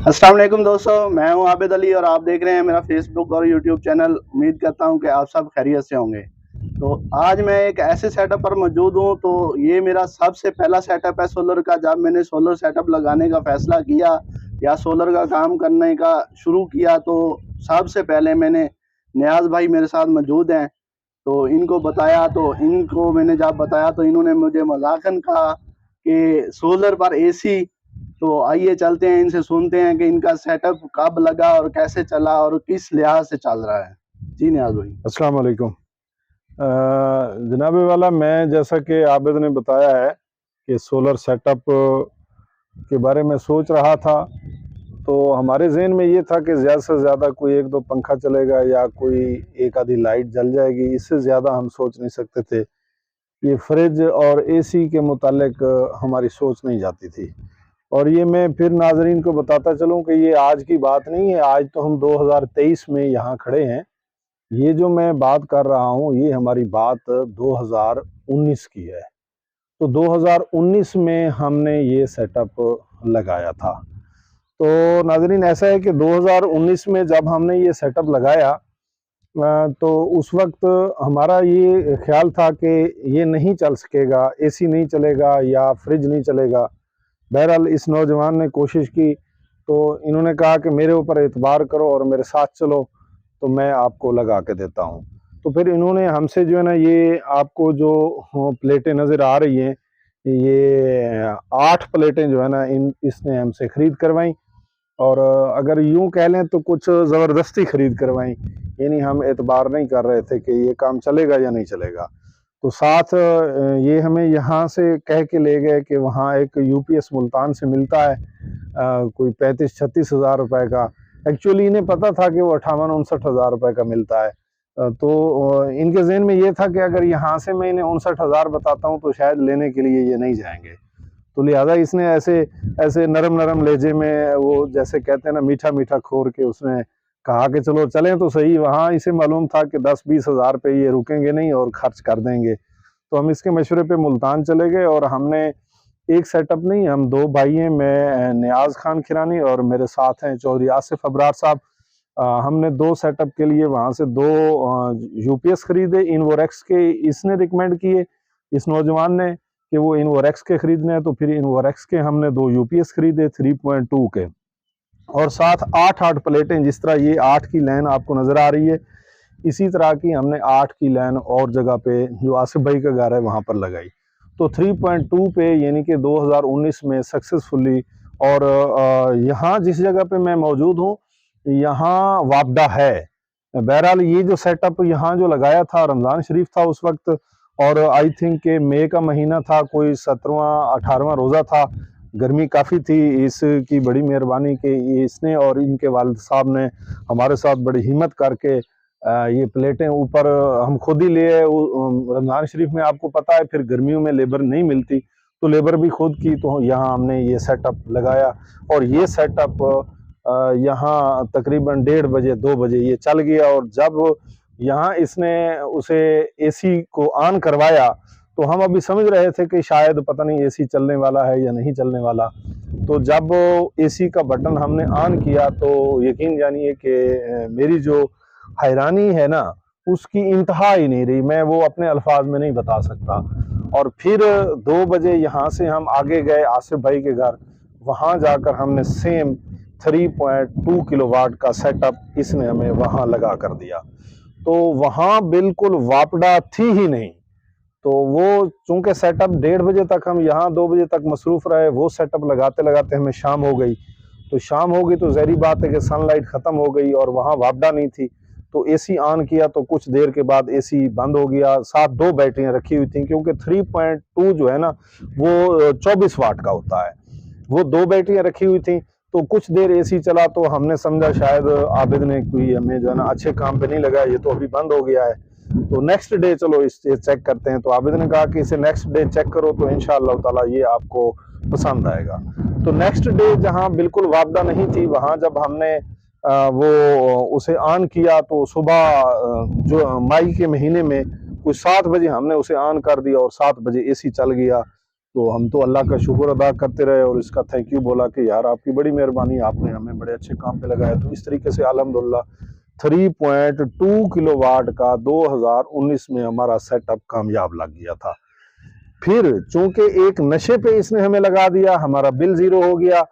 अस्सलाम वालेकुम दोस्तों, मैं हूं आबिद अली और आप देख रहे हैं मेरा फेसबुक और यूट्यूब चैनल। उम्मीद करता हूं कि आप सब खैरियत से होंगे। तो आज मैं एक ऐसे सेटअप पर मौजूद हूं। तो ये मेरा सबसे पहला सेटअप है सोलर का। जब मैंने सोलर सेटअप लगाने का फ़ैसला किया या सोलर का काम करने का शुरू किया, तो सबसे पहले मैंने नियाज़ भाई मेरे साथ मौजूद हैं, तो इनको बताया। तो इनको मैंने जब बताया तो इन्होंने मुझे मज़ाकन कहा कि सोलर पर एसी। तो आइए चलते हैं, इनसे सुनते हैं कि इनका सेटअप कब लगा और कैसे चला और किस लिहाज से चल रहा है। जी नियाज़ भाई। अस्सलाम वालेकुम। जनाब वाला, मैं जैसा कि आबिद ने बताया है कि सोलर सेटअप के बारे में सोच रहा था, तो हमारे जहन में ये था कि ज़्यादा से ज़्यादा कोई एक दो पंखा चलेगा या कोई एक आधी लाइट जल जाएगी, इससे ज़्यादा हम सोच नहीं सकते थे। ये फ्रिज और एसी के मुतालिक हमारी सोच नहीं जाती थी। और ये मैं फिर नाजरीन को बताता चलूँ कि ये आज की बात नहीं है, आज तो हम 2023 में यहाँ खड़े हैं। ये जो मैं बात कर रहा हूँ, ये हमारी बात 2019 की है। तो 2019 में हमने ये सेटअप लगाया था। तो नाज़रीन, ऐसा है कि 2019 में जब हमने ये सेटअप लगाया, तो उस वक्त हमारा ये ख्याल था कि ये नहीं चल सकेगा, एसी नहीं चलेगा या फ्रिज नहीं चलेगा। बहरहाल इस नौजवान ने कोशिश की, तो इन्होंने कहा कि मेरे ऊपर एतबार करो और मेरे साथ चलो, तो मैं आपको लगा के देता हूँ। तो फिर इन्होंने हमसे जो है ना, ये आपको जो प्लेटें नज़र आ रही हैं, ये 8 प्लेटें जो है ना, इसने हमसे ख़रीद करवाई। और अगर यूँ कह लें तो कुछ ज़बरदस्ती ख़रीद करवाई, यानी हम एतबार नहीं कर रहे थे कि ये काम चलेगा या नहीं चलेगा। तो साथ ये हमें यहाँ से कह के ले गए कि वहाँ एक यूपीएस मुल्तान से मिलता है, कोई 35-36 हज़ार रुपए का। एक्चुअली इन्हें पता था कि वो 58-59 हज़ार रुपए का मिलता है। तो इनके जहन में ये था कि अगर यहाँ से मैं इन्हें 59 हज़ार बताता हूँ तो शायद लेने के लिए ये नहीं जाएंगे। तो लिहाजा इसने ऐसे ऐसे नरम नरम लहजे में, वो जैसे कहते हैं ना, मीठा मीठा खोर के उसने कहा कि चलो चलें तो सही। वहाँ इसे मालूम था कि 10-20 हज़ार पे ये रुकेंगे नहीं और खर्च कर देंगे। तो हम इसके मशवरे पे मुल्तान चले गए और हमने एक सेटअप नहीं, हम 2 भाई हैं, मैं नियाज़ खान खिरानी और मेरे साथ हैं चौधरी आसिफ अबरार साहब। हमने 2 सेटअप के लिए वहाँ से 2 यूपीएस खरीदे, इन्वोरेक्स के। इसने रिकमेंड किए, इस नौजवान ने, कि वो इन्वोरेक्स के खरीदने हैं। तो फिर इन्वोरेक्स के हमने 2 यूपीएस खरीदे 3.2 के, और साथ 8-8 प्लेटें। जिस तरह ये 8 की लाइन आपको नज़र आ रही है, इसी तरह की हमने 8 की लाइन और जगह पे जो आसिफ भाई का घर है वहाँ पर लगाई। तो 3.2 पे, यानी कि 2019 में सक्सेसफुली। और यहाँ जिस जगह पे मैं मौजूद हूँ, यहाँ वापडा है। बहरहाल ये जो सेटअप यहाँ जो लगाया था, रमज़ान शरीफ था उस वक्त, और आई थिंक के मई का महीना था, कोई 17वां-18वां रोज़ा था। गर्मी काफ़ी थी। इसकी बड़ी मेहरबानी कि इसने और इनके वालिद साहब ने हमारे साथ बड़ी हिम्मत करके ये प्लेटें ऊपर हम खुद ही ले आए। रमज़ान शरीफ में आपको पता है, फिर गर्मियों में लेबर नहीं मिलती, तो लेबर भी खुद की। तो यहाँ हमने ये सेटअप लगाया और ये सेटअप यहाँ तकरीबन 1:30 बजे 2 बजे ये चल गया। और जब यहाँ इसने उसे एसी को ऑन करवाया, तो हम अभी समझ रहे थे कि शायद पता नहीं एसी चलने वाला है या नहीं चलने वाला। तो जब एसी का बटन हमने ऑन किया, तो यकीन जानिए कि मेरी जो हैरानी है ना, उसकी इंतहा ही नहीं रही। मैं वो अपने अल्फाज में नहीं बता सकता। और फिर 2 बजे यहाँ से हम आगे गए आसिफ भाई के घर। वहाँ जाकर हमने सेम 3.2 किलोवाट का सेटअप इसने हमें वहाँ लगा कर दिया। तो वहाँ बिल्कुल वापडा थी ही नहीं। तो वो चूंकि सेटअप 1:30 बजे तक, हम यहाँ 2 बजे तक मसरूफ़ रहे, वो सेटअप लगाते लगाते हमें शाम हो गई। तो शाम हो गई तो ज़ाहिर बात है कि सनलाइट ख़त्म हो गई और वहाँ वापडा नहीं थी। तो एसी ऑन किया तो कुछ देर के बाद एसी बंद हो गया। साथ 2 बैटरियाँ रखी हुई थी, क्योंकि 3.2 जो है ना, वो 24 वाट का होता है। वो 2 बैटरियाँ रखी हुई थी। तो कुछ देर एसी चला तो हमने समझा शायद आबिद ने कोई हमें जो है ना अच्छे काम पे नहीं लगाया, ये तो अभी बंद हो गया है। तो नेक्स्ट डे चलो इसे चेक करते हैं। तो आबिद ने कहा कि इसे नेक्स्ट डे चेक करो, तो इंशाअल्लाह ताला ये आपको पसंद आएगा। तो नेक्स्ट डे जहां बिल्कुल वापदा नहीं थी, वहां जब हमने वो उसे ऑन किया, तो सुबह जो मई के महीने में कुछ 7 बजे हमने उसे ऑन कर दिया और 7 बजे एसी चल गया। तो हम तो अल्लाह का शुक्र अदा करते रहे और इसका थैंक यू बोला कि यार आपकी बड़ी मेहरबानी, आपने हमें बड़े अच्छे काम पे लगाया। तो इस तरीके से अल्हम्दुलिल्लाह 3.2 किलोवाट का 2019 में हमारा सेटअप कामयाब लग गया था। फिर चूंकि एक नशे पे इसने हमें लगा दिया, हमारा बिल जीरो हो गया।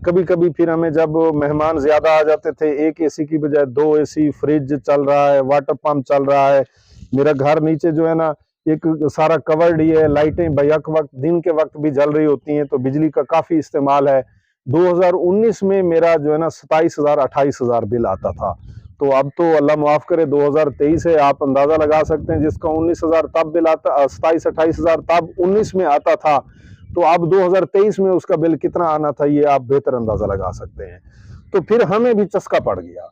कभी कभी फिर हमें जब मेहमान ज्यादा आ जाते थे, एक एसी की बजाय 2 एसी, फ्रिज चल रहा है, वाटर पंप चल रहा है। मेरा घर नीचे जो है ना एक सारा कवर्ड ही है, लाइटें बैक वक्त दिन के वक्त भी जल रही होती हैं, तो बिजली का काफी इस्तेमाल है। 2019 में मेरा जो है ना 27,000 28,000 बिल आता था। तो अब तो अल्लाह माफ करे 2023 है, आप अंदाजा लगा सकते हैं, जिसका 19,000 तब बिल आता, 27-28,000 तब 19 में आता था, तो अब 2023 में उसका बिल कितना आना था ये आप बेहतर अंदाजा लगा सकते हैं। तो फिर हमें भी चस्का पड़ गया।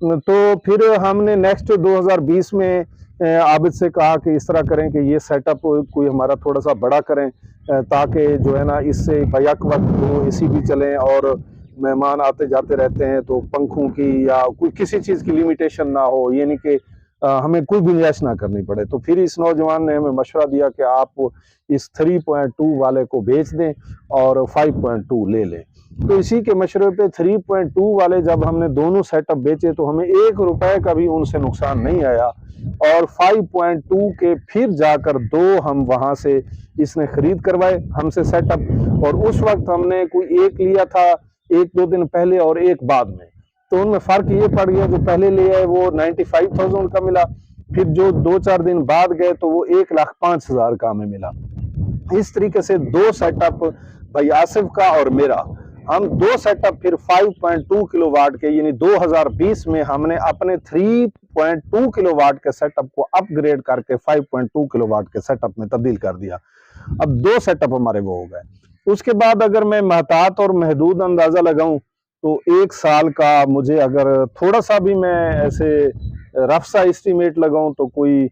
तो फिर हमने नेक्स्ट 2020 में आबिद से कहा कि इस तरह करें कि ये सेटअप कोई हमारा थोड़ा सा बड़ा करें, ताकि जो है ना इससे बैक वक्त वो एसी भी चलें और मेहमान आते जाते रहते हैं, तो पंखों की या कोई किसी चीज़ की लिमिटेशन ना हो, ये नहीं कि हमें कोई गुंजाइश ना करनी पड़े। तो फिर इस नौजवान ने हमें मशवरा दिया कि आप इस 3.2 वाले को बेच दें और 5.2 ले लें। तो इसी के मशवरे पे 3.2 वाले जब हमने दोनों सेटअप बेचे तो हमें 1 रुपए का भी उनसे नुकसान नहीं आया, और 5.2 के फिर जाकर 2 हम वहां से इसने खरीद करवाए हमसे सेटअप, और उस वक्त हमने कोई एक लिया था 1-2 दिन पहले और एक बाद में, तो उनमें फर्क ये पड़ गया, जो पहले ले आए वो 95,000 का मिला, फिर जो 2-4 दिन बाद गए तो वो 1,05,000 का हमें मिला। इस तरीके से 2 सेटअप भाई आसिफ का और मेरा, हम 2 सेटअप फिर 5.2 किलोवाट के, यानी 2020 में हमने अपने 3.2 किलोवाट के सेटअप को अपग्रेड करके 5.2 किलोवाट के सेटअप में तब्दील कर दिया। अब 2 सेटअप हमारे वो हो गए। उसके बाद अगर मैं महतात और महदूद अंदाजा लगाऊं तो 1 साल का मुझे अगर थोड़ा सा भी मैं ऐसे रफ सा एस्टीमेट लगाऊं तो कोई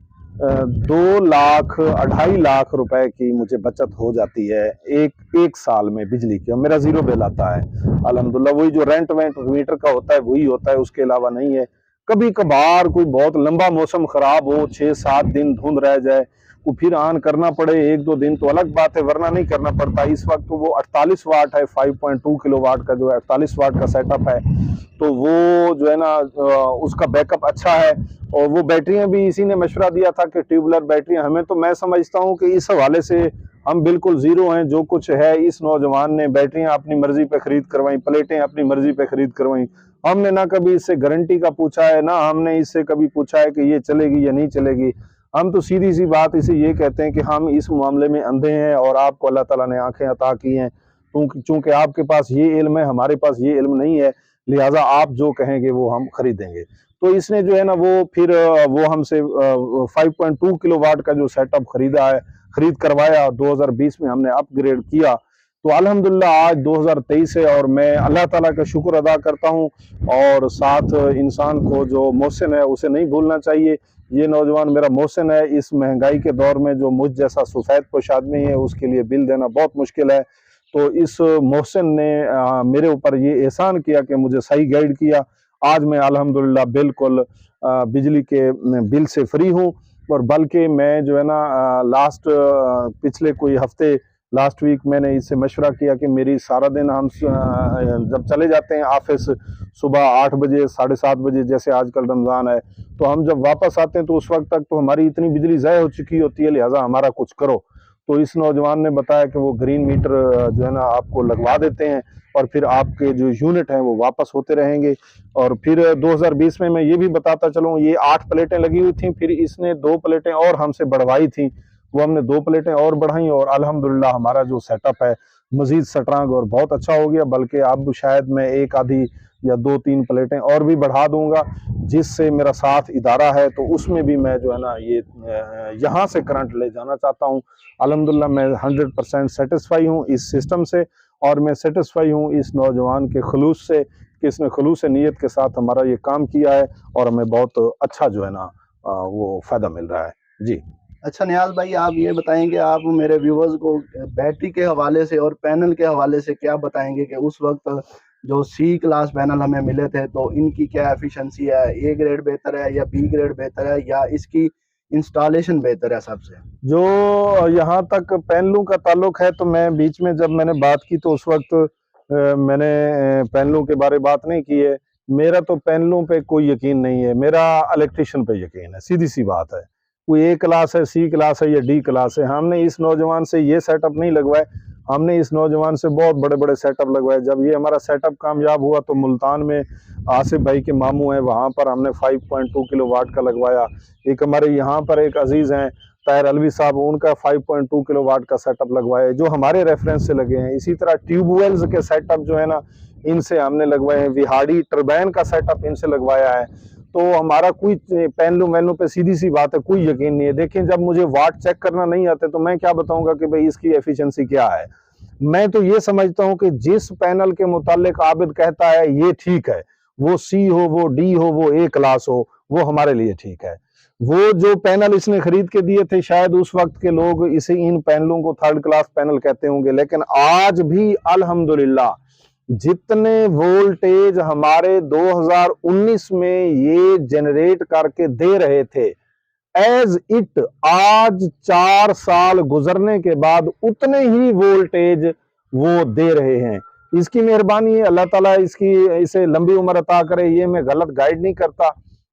2 लाख 2.5 लाख रुपए की मुझे बचत हो जाती है एक साल में बिजली की, और मेरा जीरो बिल आता है अल्हम्दुलिल्लाह। वही जो रेंट वेंट मीटर का होता है वही होता है, उसके अलावा नहीं है। कभी कभार कोई बहुत लंबा मौसम खराब हो, 6-7 दिन धुंध रह जाए, को फिर ऑन करना पड़े 1-2 दिन तो अलग बात है, वरना नहीं करना पड़ता। इस वक्त तो वो 48 वाट है, 5.2 किलोवाट का जो 48 वाट का सेटअप है, तो वो जो है ना उसका बैकअप अच्छा है। और वो बैटरियां भी इसी ने मशवरा दिया था कि ट्यूबुलर बैटरियां, हमें तो मैं समझता हूं कि इस हवाले से हम बिल्कुल जीरो हैं। जो कुछ है इस नौजवान ने बैटरियां अपनी मर्जी पे खरीद करवाई, प्लेटें अपनी मर्जी पे खरीद करवाई। हमने ना कभी इससे गारंटी का पूछा है, ना हमने इससे कभी पूछा है कि ये चलेगी या नहीं चलेगी। हम तो सीधी सी बात इसे ये कहते हैं कि हम इस मामले में अंधे हैं और आपको अल्लाह ताला ने आंखें अता की हैं, चूंकि आपके पास ये इल्म है, हमारे पास ये इल्म नहीं है, लिहाजा आप जो कहेंगे वो हम खरीदेंगे। तो इसने जो है ना वो फिर वो हमसे 5.2 किलोवाट का जो सेटअप खरीद करवाया, 2020 में हमने अपग्रेड किया। तो अल्हम्दुलिल्लाह आज 2023 है और मैं अल्लाह ताला का शुक्र अदा करता हूँ। और साथ इंसान को जो मोहसिन है उसे नहीं भूलना चाहिए। ये नौजवान मेरा मोहसिन है, इस महंगाई के दौर में जो मुझ जैसा सफेद पोश आदमी है उसके लिए बिल देना बहुत मुश्किल है। तो इस मोहसिन ने मेरे ऊपर ये एहसान किया कि मुझे सही गाइड किया। आज मैं अल्हम्दुलिल्लाह बिल्कुल बिजली के बिल से फ्री हूँ। और बल्कि मैं जो है ना पिछले कोई हफ्ते लास्ट वीक मैंने इससे मशवरा किया कि मेरी सारा दिन हम जब चले जाते हैं ऑफिस सुबह 8 बजे 7:30 बजे, जैसे आजकल रमज़ान है, तो हम जब वापस आते हैं तो उस वक्त तक तो हमारी इतनी बिजली ज़ाय हो चुकी होती है, लिहाजा हमारा कुछ करो। तो इस नौजवान ने बताया कि वो ग्रीन मीटर जो है ना आपको लगवा देते हैं और फिर आपके जो यूनिट हैं वो वापस होते रहेंगे। और फिर 2020 में मैं ये भी बताता चलूँ, ये 8 प्लेटें लगी हुई थी, फिर इसने 2 प्लेटें और हमसे बढ़वाई थी, वो हमने 2 प्लेटें और बढ़ाई और अल्हम्दुलिल्लाह हमारा जो सेटअप है मजीद स्ट्रांग और बहुत अच्छा हो गया। बल्कि अब शायद मैं 1 आधी या 2-3 प्लेटें और भी बढ़ा दूंगा, जिससे मेरा साथ इदारा है तो उसमें भी मैं जो है ना ये यहाँ से करंट ले जाना चाहता हूँ। अल्हम्दुलिल्लाह मैं 100% सेटिस्फाई हूँ इस सिस्टम से, और मैं सेटिस्फाई हूँ इस नौजवान के खलूस से कि इसने खलूस नीयत के साथ हमारा ये काम किया है और हमें बहुत अच्छा जो है ना वो फ़ायदा मिल रहा है जी। अच्छा नियाज़ भाई, आप ये बताएंगे, आप मेरे व्यूवर्स को बैटरी के हवाले से और पैनल के हवाले से क्या बताएंगे कि उस वक्त जो सी क्लास पैनल हमें मिले थे तो इनकी क्या एफिशिएंसी है, ए ग्रेड बेहतर है या बी ग्रेड बेहतर है, या इसकी इंस्टॉलेशन बेहतर है सबसे? जो यहाँ तक पैनलों का ताल्लुक है, तो मैं बीच में जब मैंने बात की तो उस वक्त मैंने पैनलों के बारे बात नहीं की है। मेरा तो पैनलों पे कोई यकीन नहीं है, मेरा इलेक्ट्रिशियन पे यकीन है, सीधी सी बात है। कोई ए क्लास है, सी क्लास है या डी क्लास है, हमने इस नौजवान से ये सेटअप नहीं लगवाए, हमने इस नौजवान से बहुत बड़े बड़े सेटअप लगवाए। जब ये हमारा सेटअप कामयाब हुआ तो मुल्तान में आसिफ भाई के मामू हैं, वहाँ पर हमने 5.2 किलोवाट का लगवाया। एक हमारे यहाँ पर एक अजीज़ हैं ताहिर अलवी साहब, उनका 5.2 किलोवाट का सेटअप लगवाया जो हमारे रेफरेंस से लगे हैं। इसी तरह ट्यूबवेल्स के सेटअप जो है ना, इनसे हमने लगवाए हैं। विहाड़ी टर्बाइन का सेटअप इनसे लगवाया है। तो हमारा कोई पैनलों वैनलों पे सीधी सी बात है कोई यकीन नहीं है। देखिए, जब मुझे वाट चेक करना नहीं आते तो मैं क्या बताऊंगा कि भाई इसकी एफिशिएंसी क्या है। मैं तो ये समझता हूं कि जिस पैनल के मुतालिक आबिद कहता है ये ठीक है, वो सी हो, वो डी हो, वो ए क्लास हो, वो हमारे लिए ठीक है। वो जो पैनल इसने खरीद के दिए थे, शायद उस वक्त के लोग इसे इन पैनलों को थर्ड क्लास पैनल कहते होंगे, लेकिन आज भी अल्हम्दुलिल्लाह जितने वोल्टेज हमारे 2019 में ये जनरेट करके दे रहे थे, एज इट आज 4 साल गुजरने के बाद उतने ही वोल्टेज वो दे रहे हैं। इसकी मेहरबानी है, अल्लाह ताला इसे लंबी उम्र अता करे। ये मैं गलत गाइड नहीं करता।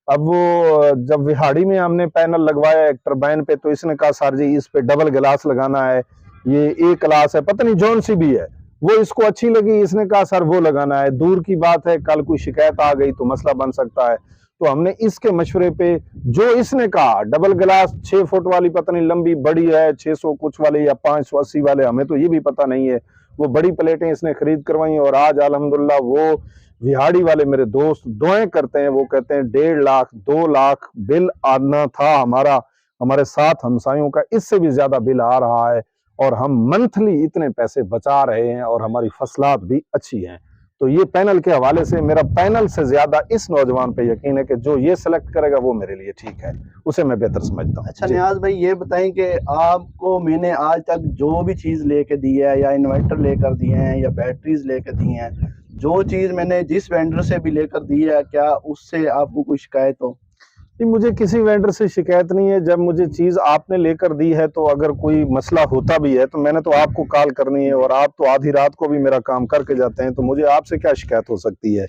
अब वो जब विहाड़ी में हमने पैनल लगवाया एक टर्बाइन पे, तो इसने कहा सर जी इस पे डबल गिलास लगाना है, ये ए क्लास है, पता नहीं जौन सी भी है, वो इसको अच्छी लगी, इसने कहा सर वो लगाना है। दूर की बात है, कल कोई शिकायत आ गई तो मसला बन सकता है। तो हमने इसके मशवरे पे जो इसने कहा, डबल गिलास 6 फुट वाली पता नहीं लंबी बड़ी है, 600 कुछ वाले या 580 वाले, हमें तो ये भी पता नहीं है। वो बड़ी प्लेटें इसने खरीद करवाई और आज अल्हम्दुलिल्लाह वो विहाड़ी वाले मेरे दोस्त दुआएं करते हैं। वो कहते हैं 1.5 लाख 2 लाख बिल आना था हमारा, हमारे साथ हमसायों का इससे भी ज्यादा बिल आ रहा है और हम मंथली इतने पैसे बचा रहे हैं और हमारी फसलात भी अच्छी हैं। तो ये पैनल के हवाले से मेरा पैनल से ज्यादा इस नौजवान पे यकीन है कि जो ये सिलेक्ट करेगा वो मेरे लिए ठीक है, उसे मैं बेहतर समझता हूँ। अच्छा नियाज भाई, ये बताएं कि आपको मैंने आज तक जो भी चीज़ लेके दी है, या इन्वर्टर लेकर दिए हैं या बैटरीज लेकर दी हैं, जो चीज़ मैंने जिस वेंडर से भी लेकर दी है, क्या उससे आपको कोई शिकायत हो? नहीं, मुझे किसी वेंडर से शिकायत नहीं है। जब मुझे चीज़ आपने लेकर दी है तो अगर कोई मसला होता भी है तो मैंने तो आपको कॉल करनी है, और आप तो आधी रात को भी मेरा काम करके जाते हैं, तो मुझे आपसे क्या शिकायत हो सकती है।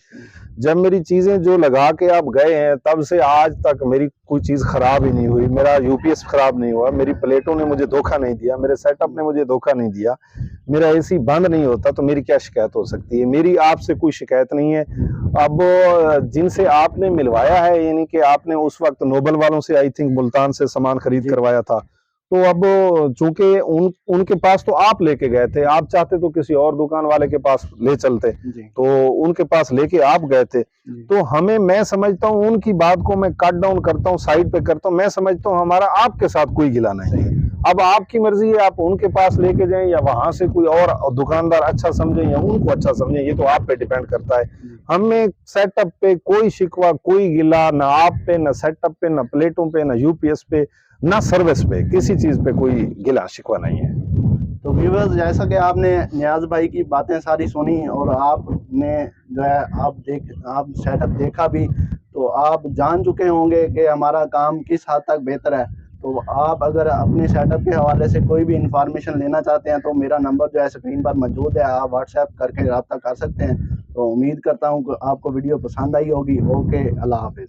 जब मेरी चीज़ें जो लगा के आप गए हैं तब से आज तक मेरी कोई चीज़ ख़राब ही नहीं हुई, मेरा यूपीएस ख़राब नहीं हुआ, मेरी प्लेटों ने मुझे धोखा नहीं दिया, मेरे सेटअप ने मुझे धोखा नहीं दिया, मेरा एसी बंद नहीं होता, तो मेरी क्या शिकायत हो सकती है। मेरी आपसे कोई शिकायत नहीं है। अब जिनसे आपने मिलवाया है, यानी कि आपने उस वक्त नोबल वालों से आई थिंक मुल्तान से सामान खरीद करवाया था, तो अब चूंकि उनके पास तो आप लेके गए थे, आप चाहते तो किसी और दुकान वाले के पास ले चलते, तो उनके पास लेके आप गए थे। तो हमें, मैं समझता हूँ उनकी बात को मैं कट डाउन करता हूँ, साइड पे करता हूँ। मैं समझता हूँ हमारा आपके साथ कोई गिला नहीं है। अब आपकी मर्जी है, आप उनके पास लेके जाएं या वहां से कोई और दुकानदार अच्छा समझे या उनको अच्छा समझे, ये तो आप पे डिपेंड करता है। हमें सेटअप पे कोई शिकवा, कोई गिला, ना आप पे, ना सेटअप पे, ना प्लेटों पे, ना यूपीएस पे, ना सर्विस पे, किसी चीज पे कोई गिला शिकवा नहीं है। तो व्यूअर्स, जैसा कि आपने नियाज भाई की बातें सारी सुनी और आपने जो है आप सेटअप देखा भी, तो आप जान चुके होंगे कि हमारा काम किस हद तक बेहतर है। तो आप अगर अपने सेटअप के हवाले से कोई भी इंफॉर्मेशन लेना चाहते हैं तो मेरा नंबर जो है स्क्रीन पर मौजूद है, आप व्हाट्सएप करके रब्ता कर सकते हैं। तो उम्मीद करता हूँ कि आपको वीडियो पसंद आई होगी। ओके, अल्लाह हाफिज़।